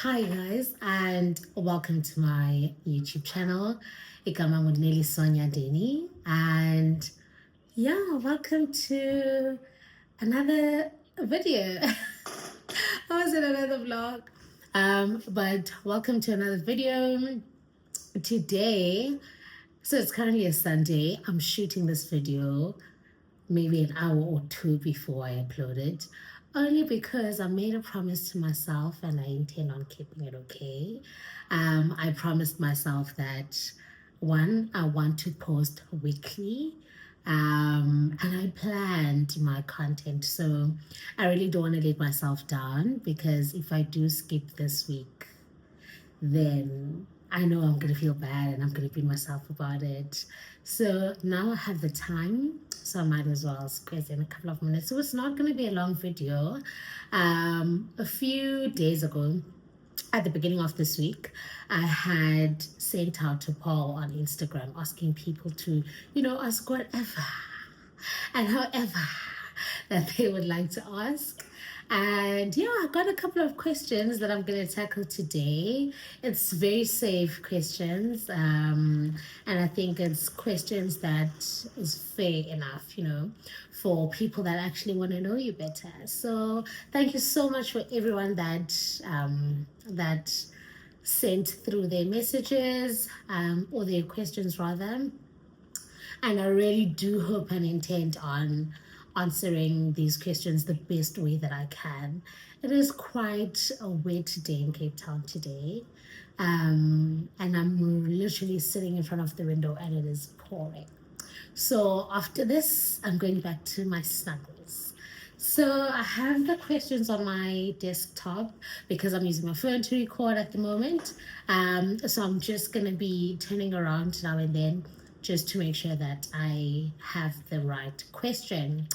Hi guys, and welcome to my YouTube channel. Igama with Neliswa Nyandeni, and welcome to another video. I was in another vlog, but welcome to another video today. So it's currently a Sunday. I'm shooting this video maybe an hour or two before I upload it, only because I made a promise to myself and I intend on keeping it, okay? I promised myself that one, I want to post weekly. And I planned my content, so I really don't want to let myself down, because if I do skip this week, then I know I'm gonna feel bad and I'm gonna beat myself about it. So now I have the time, so I might as well squeeze in a couple of minutes. So it's not gonna be a long video. A few days ago, at the beginning of this week, I had sent out a poll on Instagram asking people to, ask whatever and however that they would like to ask. And I got a couple of questions that I'm going to tackle today. It's very safe questions. And I think it's questions that is fair enough, for people that actually want to know you better. So thank you so much for everyone that sent through their messages, or their questions rather. And I really do hope and intend on answering these questions the best way that I can. It is quite a wet day in Cape Town today. And I'm literally sitting in front of the window and it is pouring. So after this, I'm going back to my snuggles. So I have the questions on my desktop because I'm using my phone to record at the moment. So I'm just going to be turning around now and then just to make sure that I have the right question.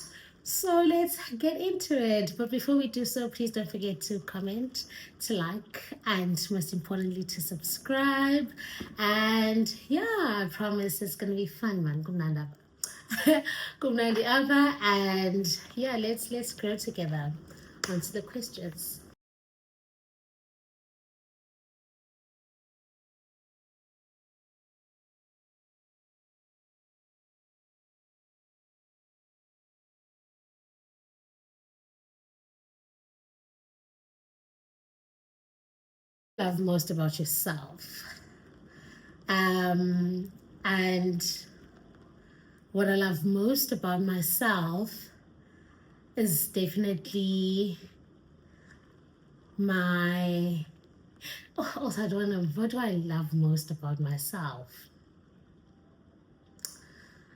So let's get into it. But before we do so, please don't forget to comment, to like, and most importantly, to subscribe. And I promise it's going to be fun, man. Kumnandi Ava. And let's grow together. Onto the questions. Love most about yourself. And what I love most about myself is definitely my. Also, I don't know, what do I love most about myself?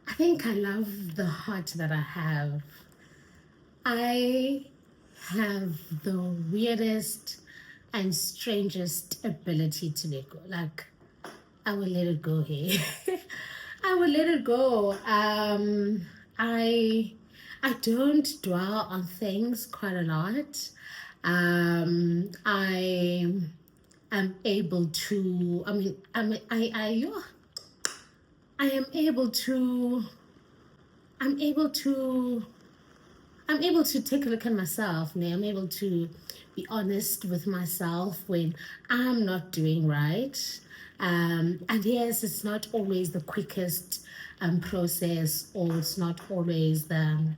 I think I love the heart that I have. I have the weirdest and strangest ability to let go. Like, I will let it go here. I will let it go. I don't dwell on things quite a lot. I am able to. I mean, I am able to. I'm able to. I'm able to take a look at myself. I'm able to be honest with myself when I'm not doing right. And yes, it's not always the quickest process, or it's not always the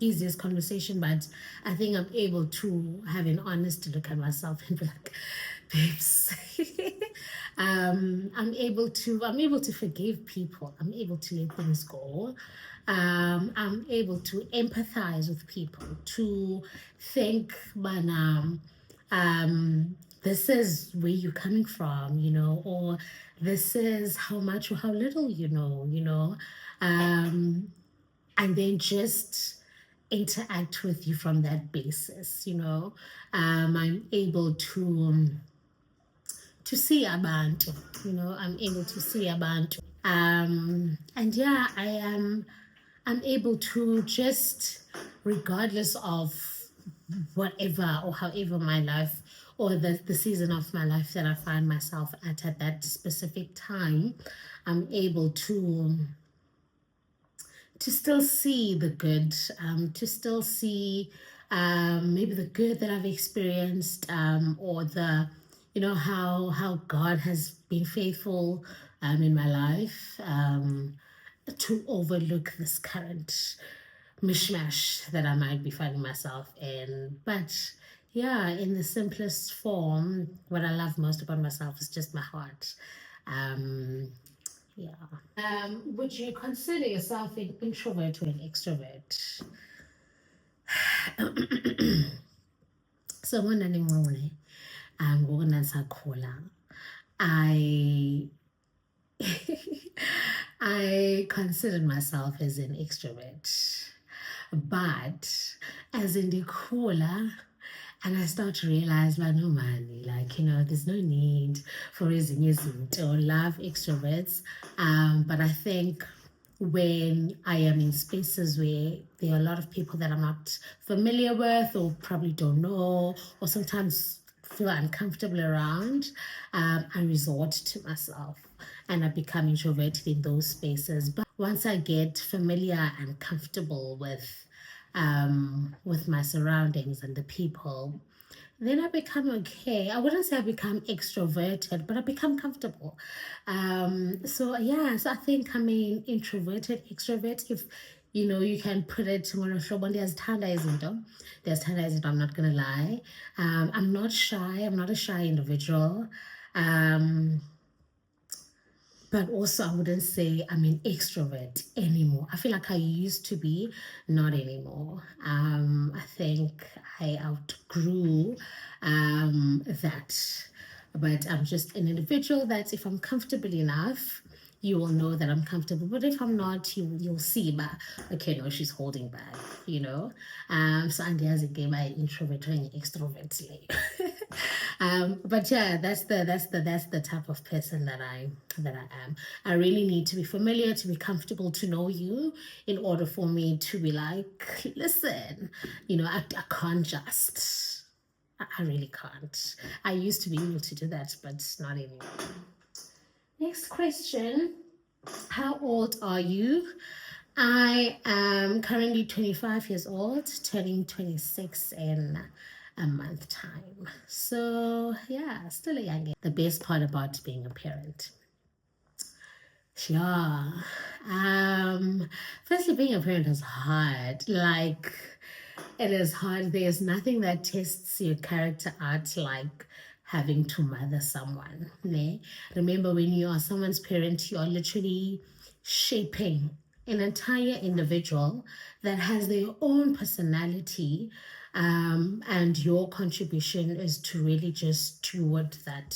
easiest conversation, but I think I'm able to have an honest look at myself and be like, babes, I'm able to forgive people. I'm able to let things go. I'm able to empathize with people, to think, but this is where you're coming from, or this is how much or how little and then just interact with you from that basis. I'm able to see abantu. I'm able to see abantu. And I'm able to just, regardless of whatever or however my life or the season of my life that I find myself at that specific time, I'm able to still see the good, to still see maybe the good that I've experienced, or the, how God has been faithful in my life, to overlook this current mishmash that I might be finding myself in. But yeah, in the simplest form, what I love most about myself is just my heart. Um, yeah. Would you consider yourself an introvert or an extrovert? So when I'm morning, I I considered myself as an extrovert, but as in the cooler, and I start to realize, like, no money, like, there's no need for raising or love extroverts. But I think when I am in spaces where there are a lot of people that I'm not familiar with or probably don't know, or sometimes feel uncomfortable around, I resort to myself and I become introverted in those spaces. But once I get familiar and comfortable with my surroundings and the people, then I become okay. I wouldn't say I become extroverted, but I become comfortable. So yeah, so I think I'm an introverted extrovert. If you can put it tomorrow, there's tanda. I'm not gonna lie. I'm not shy. I'm not a shy individual. Um, but also I wouldn't say I'm an extrovert anymore. I feel like I used to be, not anymore. I think I outgrew that. But I'm just an individual that if I'm comfortable enough, you will know that I'm comfortable. But if I'm not, you'll see, but okay, no, she's holding back, So and there's a game I introvert and extrovert. But yeah, that's the type of person that I am. I really need to be familiar, to be comfortable, to know you in order for me to be like, listen, I can't just. I really can't. I used to be able to do that, but not anymore. Next question. How old are you? I am currently 25 years old, turning 26 in a month time. So yeah, still a young. The best part about being a parent. Yeah. Firstly, being a parent is hard. Like, it is hard. There's nothing that tests your character out like having to mother someone. Ne? Remember, when you are someone's parent, you are literally shaping an entire individual that has their own personality. And your contribution is to really just steward that,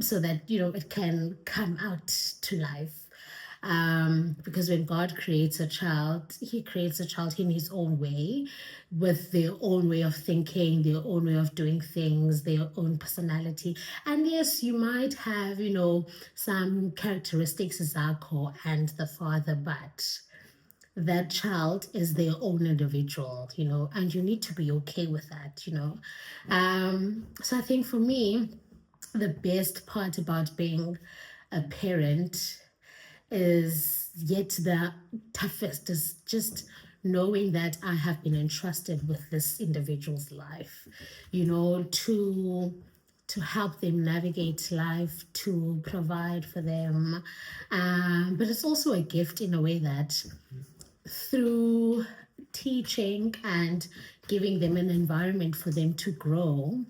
so that it can come out to life. Because when God creates a child, He creates a child in His own way, with their own way of thinking, their own way of doing things, their own personality. And yes, you might have, some characteristics as Zako and the father, but that child is their own individual, and you need to be okay with that. So I think for me, the best part about being a parent is yet the toughest, is just knowing that I have been entrusted with this individual's life, to help them navigate life, to provide for them. But it's also a gift in a way that through teaching and giving them an environment for them to grow,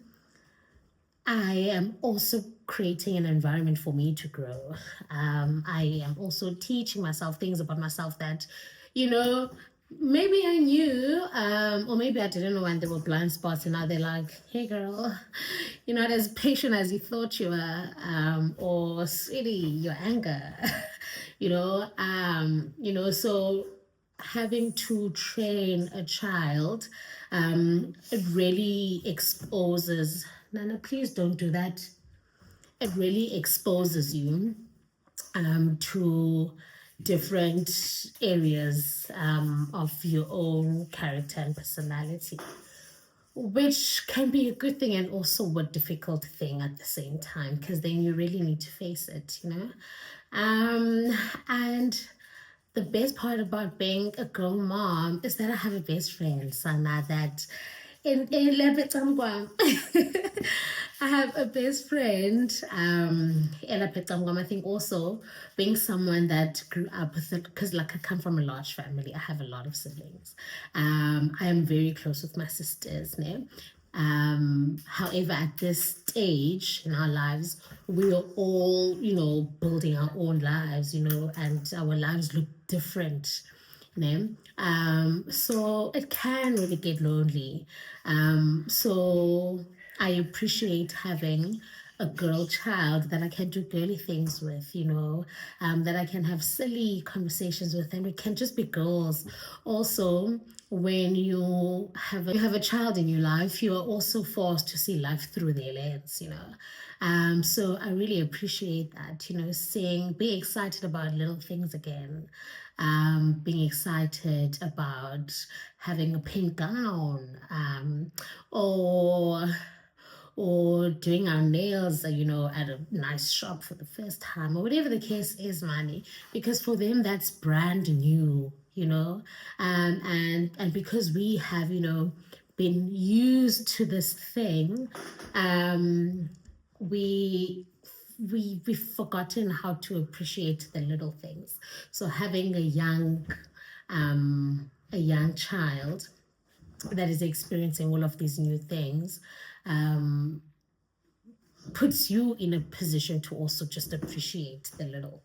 I am also creating an environment for me to grow. I am also teaching myself things about myself that, maybe I knew, or maybe I didn't know, when there were blind spots, and now they're like, hey girl, you're not as patient as you thought you were, or sweetie, your anger, so having to train a child, it really exposes. Nana, please don't do that. It really exposes you, to different areas, of your own character and personality, which can be a good thing and also a difficult thing at the same time, because then you really need to face it, and the best part about being a grown mom is that I have a best friend, Sana, that in Lepetangwam. I have a best friend, Ella Petangwam. I think also being someone that grew up with it, because like I come from a large family, I have a lot of siblings. I am very close with my sisters, né? However, at this stage in our lives, we are all, building our own lives, and our lives look different. Né? So it can really get lonely. So I appreciate having a girl child that I can do girly things with, that I can have silly conversations with, and we can just be girls. Also, when you have a child in your life, you are also forced to see life through their lens. So I really appreciate that, being excited about little things again, being excited about having a pink gown, or doing our nails, at a nice shop for the first time, or whatever the case is, money, because for them that's brand new, and because we have, been used to this thing, we we've forgotten how to appreciate the little things. So having a young child that is experiencing all of these new things, puts you in a position to also just appreciate the little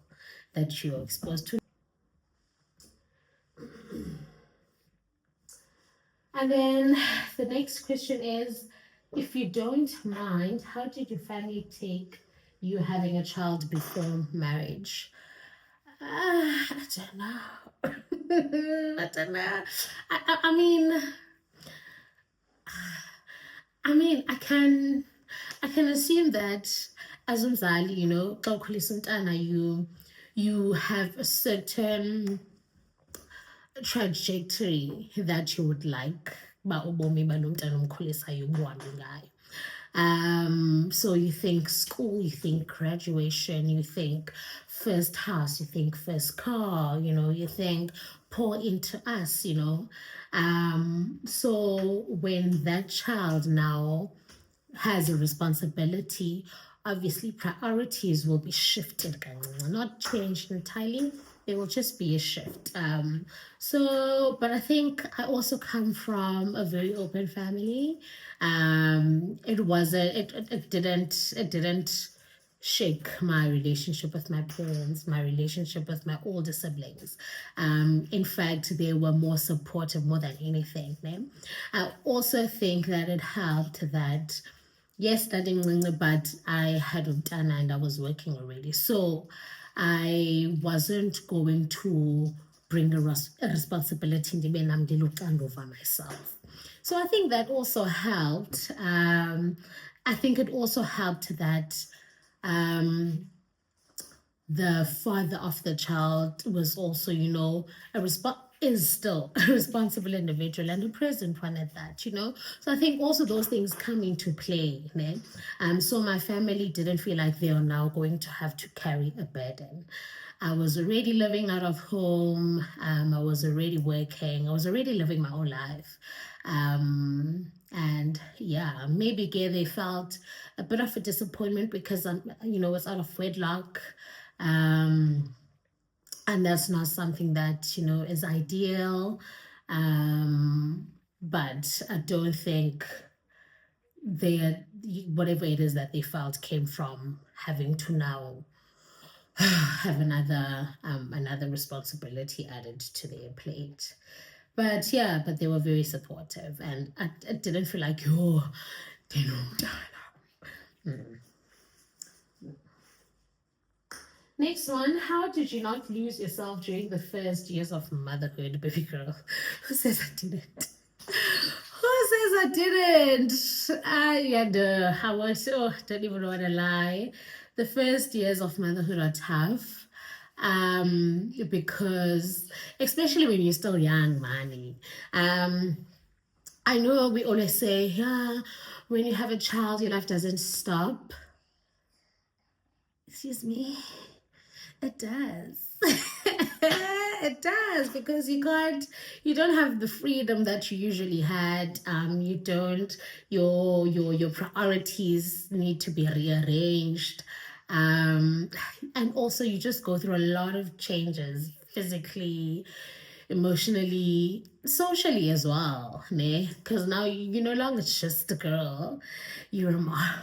that you're exposed to. And then the next question is, if you don't mind, how did your family take you having a child before marriage? I don't know. I don't know. I mean, I can assume that as umzali, xa ukhulisa umntana, you have a certain trajectory that you would like ba ubomi balo mntana omkhulisayo buhambe ngayo. So you think school, you think graduation, you think first house, you think first car, you think pour into us, so when that child now has a responsibility, obviously priorities will be shifted, not changed entirely. There will just be a shift. But I think I also come from a very open family. It didn't shake my relationship with my parents, my relationship with my older siblings. In fact, they were more supportive more than anything. I also think that it helped that, yes, studying, but I had umntana and I was working already. So I wasn't going to bring a responsibility over myself. So I think that also helped. I think it also helped that the father of the child was also, is still a responsible individual and a present one at that, So I think also those things come into play. So my family didn't feel like they are now going to have to carry a burden. I was already living out of home. I was already working. I was already living my own life. And yeah, maybe they felt a bit of a disappointment because it's out of wedlock. And that's not something that is ideal, but I don't think whatever it is that they felt came from having to now have another responsibility added to their plate. But they were very supportive, and I didn't feel like Next one, how did you not lose yourself during the first years of motherhood, baby girl? Who says I didn't? Who says I didn't? Don't even want to lie. The first years of motherhood are tough. Because especially when you're still young, money. I know we always say, when you have a child, your life doesn't stop. Excuse me. It does. It does, because you don't have the freedom that you usually had. You don't, your priorities need to be rearranged. Um, and also you just go through a lot of changes physically, emotionally, socially as well, ne? Because now you're no longer just a girl, you're a mom.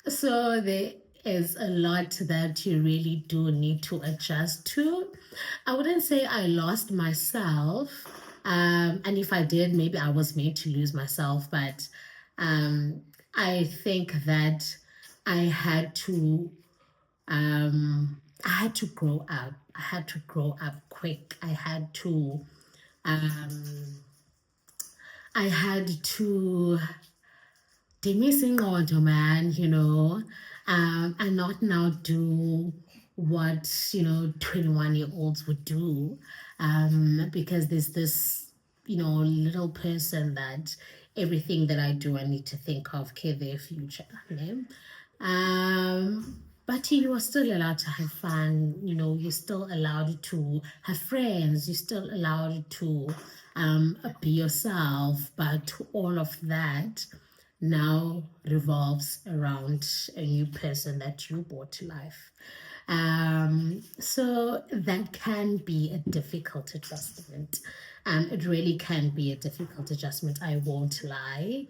So there is a lot that you really do need to adjust to. I wouldn't say I lost myself. And if I did, maybe I was made to lose myself. But um, I think that I had to I had to grow up. I had to grow up quick. Um, I had to missing out, man, and not now do what 21-year-olds would do, because there's this little person that everything that I do I need to think of their future, ne? But you are still allowed to have fun, you're still allowed to have friends, you're still allowed to be yourself, but all of that now revolves around a new person that you brought to life. So that can be a difficult adjustment. It really can be a difficult adjustment, I won't lie.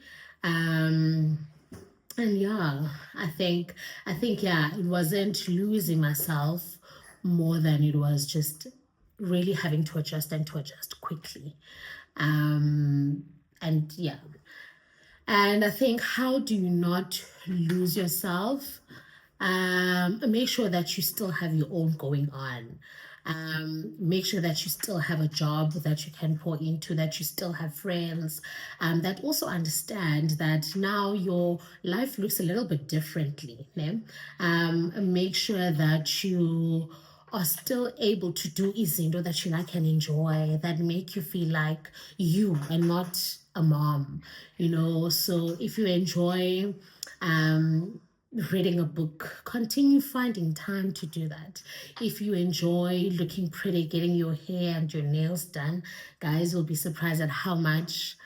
And yeah, I think, yeah, it wasn't losing myself more than it was just really having to adjust and to adjust quickly. And yeah, and I think, how do you not lose yourself? Make sure that you still have your own going on. Make sure that you still have a job that you can pour into, that you still have friends, that also understand that now your life looks a little bit differently. Ne? Make sure that you are still able to do izinto that you like and enjoy, that make you feel like you and not a mom. So if you enjoy reading a book, continue finding time to do that. If you enjoy looking pretty, getting your hair and your nails done, guys will be surprised at how much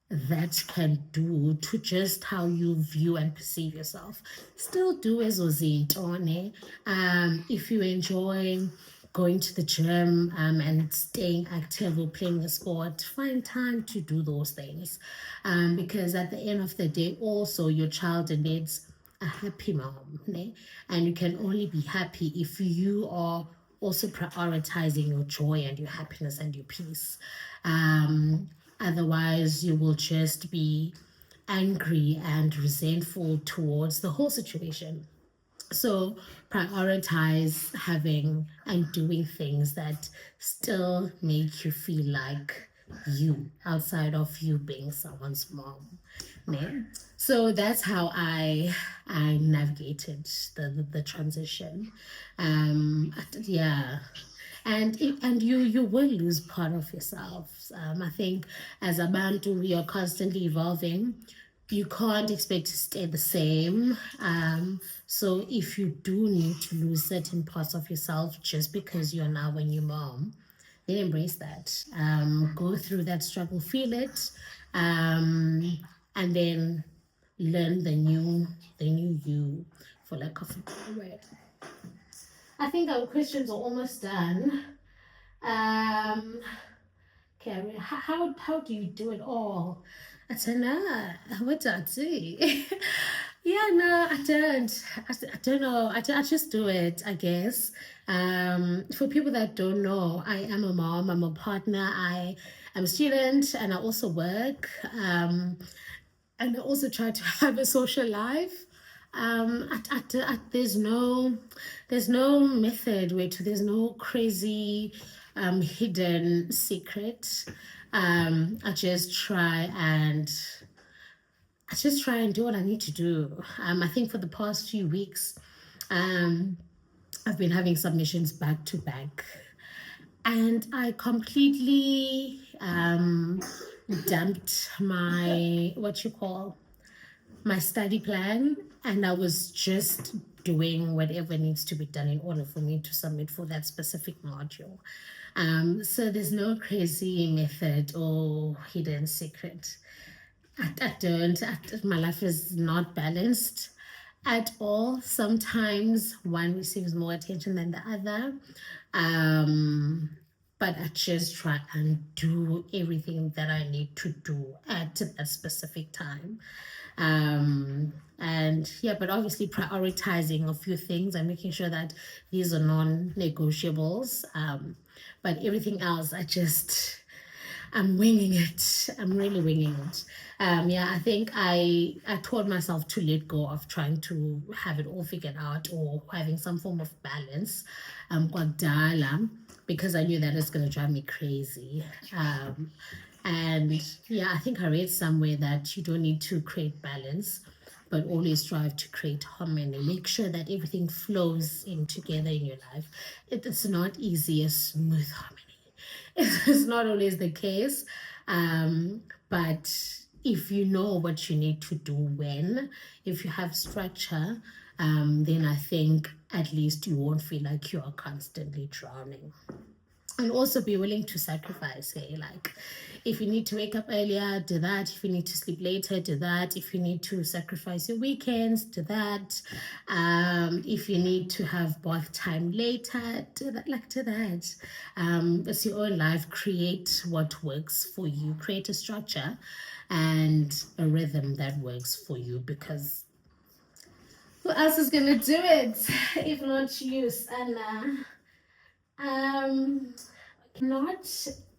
that can do to just how you view and perceive yourself. Still do ezo zinto, ne? If you enjoy going to the gym and staying active or playing a sport, find time to do those things, because at the end of the day, also your child needs a happy mom, ne? And you can only be happy if you are also prioritizing your joy and your happiness and your peace. Otherwise, you will just be angry and resentful towards the whole situation. So prioritize having and doing things that still make you feel like you, outside of you being someone's mom. Ne? So that's how I navigated the transition. Yeah, and you will lose part of yourself. I think as a bantu, we are constantly evolving. You can't expect to stay the same. So if you do need to lose certain parts of yourself just because you're now a new mom, then embrace that. Go through that struggle, feel it, and then learn the new you, for lack of a better word. I think our questions are almost done. Um, Carrie, how do you do it all? I don't know. What do I do? Yeah, no, I don't. I don't know. I just do it, I guess. For people that don't know, I am a mom. I'm a partner. I am a student, and I also work. And I also try to have a social life. There's no method where there's no crazy hidden secret. I just try and do what I need to do. I think for the past few weeks, I've been having submissions back to back, and I completely dumped my, what you call, my study plan, and I was just doing whatever needs to be done in order for me to submit for that specific module. So there's no crazy method or hidden secret. I don't. My life is not balanced at all. Sometimes one receives more attention than the other. Um, but I just try and do everything that I need to do at a specific time. And yeah, but obviously prioritizing a few things and making sure that these are non-negotiables. But everything else, I'm winging it. I'm really winging it. Yeah, I think I taught myself to let go of trying to have it all figured out or having some form of balance, kwakudala, because I knew that it's gonna drive me crazy. And yeah, I think I read somewhere that you don't need to create balance, but always strive to create harmony. Make sure that everything flows in together in your life. It's not easy, a smooth harmony. It's not always the case. But if you know what you need to do when, if you have structure, then I think at least you won't feel like you are constantly drowning. And also be willing to sacrifice. Hey, like if you need to wake up earlier, do that. If you need to sleep later, do that. If you need to sacrifice your weekends, do that. If you need to have bath time later, do that. Like do that. It's your own life. Create what works for you. Create a structure and a rhythm that works for you, because who else is gonna do it if not you, Anna? Um, not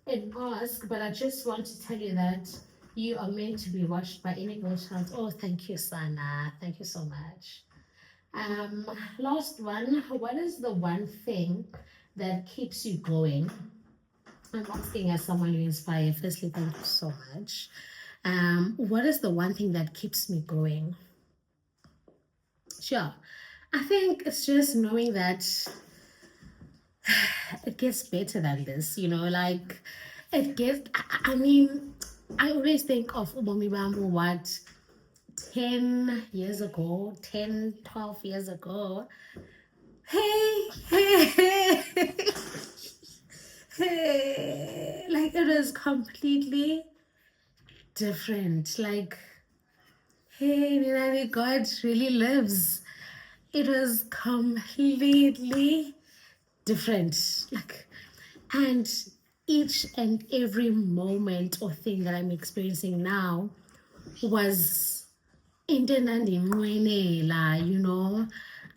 an ask, but I just want to tell you that you are meant to be watched by any girl child. Oh, thank you, Sana. Thank you so much. Um, Last one. What is the one thing that keeps you going? I'm asking as someone you inspire. Firstly, thank you so much. What is the one thing that keeps me going? Sure. I think it's just knowing that it gets better than this, like it gets, I mean, I always think of Ubomi Bambu, what, 10 years ago, 10, 12 years ago. Hey, hey, hey, hey. Like it was completely different. Like, hey, Nirani, God really lives. It was completely different. Like, and each and every moment or thing that I'm experiencing now was intenandinqwenela,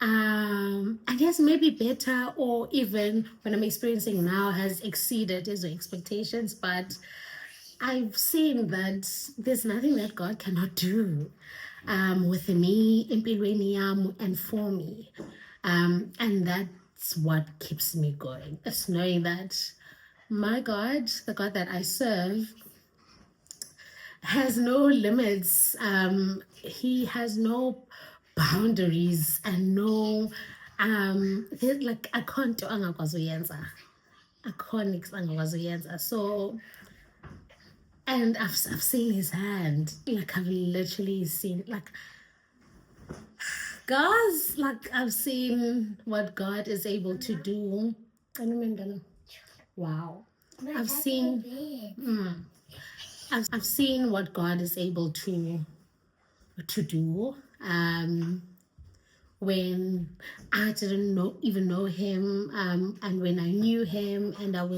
and yes, maybe better, or even when I'm experiencing now has exceeded his expectations. But I've seen that there's nothing that God cannot do, with me, empilweni yam, and for me. And that's what keeps me going. It's knowing that my God, the God that I serve, has no limits. He has no boundaries and no, like I can't do angakwazi uyenza. I can't angakwazi uyenza. So, and I've seen his hand. Like I've literally seen, like, guys, like I've seen what God is able to do. I remember. Wow. I've seen, I've seen what God is able to do. When I didn't even know him, and when I knew him, and um,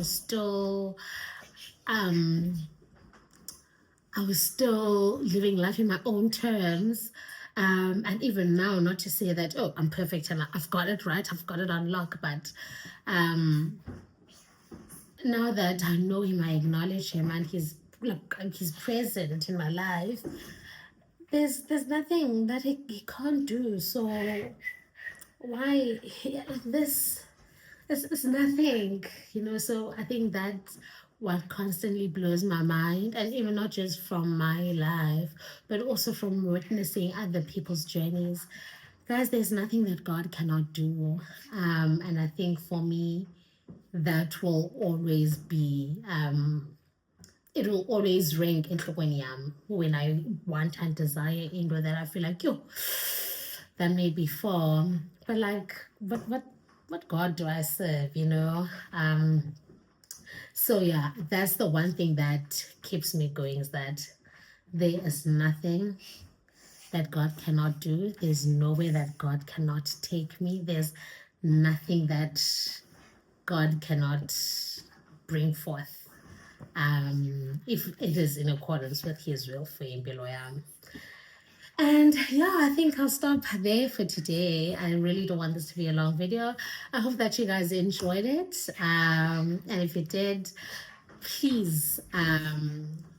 I was still living life in my own terms. And even now, not to say that, oh, I'm perfect and I've got it right, I've got it on lock, but now that I know him, I acknowledge him, and he's present in my life. There's nothing that he can't do. So why this it's nothing, so I think that's what constantly blows my mind, and even not just from my life, but also from witnessing other people's journeys. Guys, there's nothing that God cannot do. And I think for me, that will always be it will always ring in when I want and desire into that I feel like yo that made before. But like what God do I serve, you know? So yeah, that's the one thing that keeps me going is that there is nothing that God cannot do. There's no way that God cannot take me. There's nothing that God cannot bring forth. If it is in accordance with his will for impilo yam. And yeah, I think I'll stop there for today. I really don't want this to be a long video. I hope that you guys enjoyed it. And if you did, please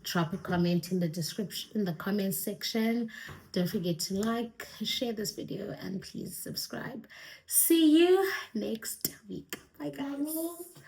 drop a comment in the description, in the comment section. Don't forget to like, share this video, and please subscribe. See you next week. Bye, guys.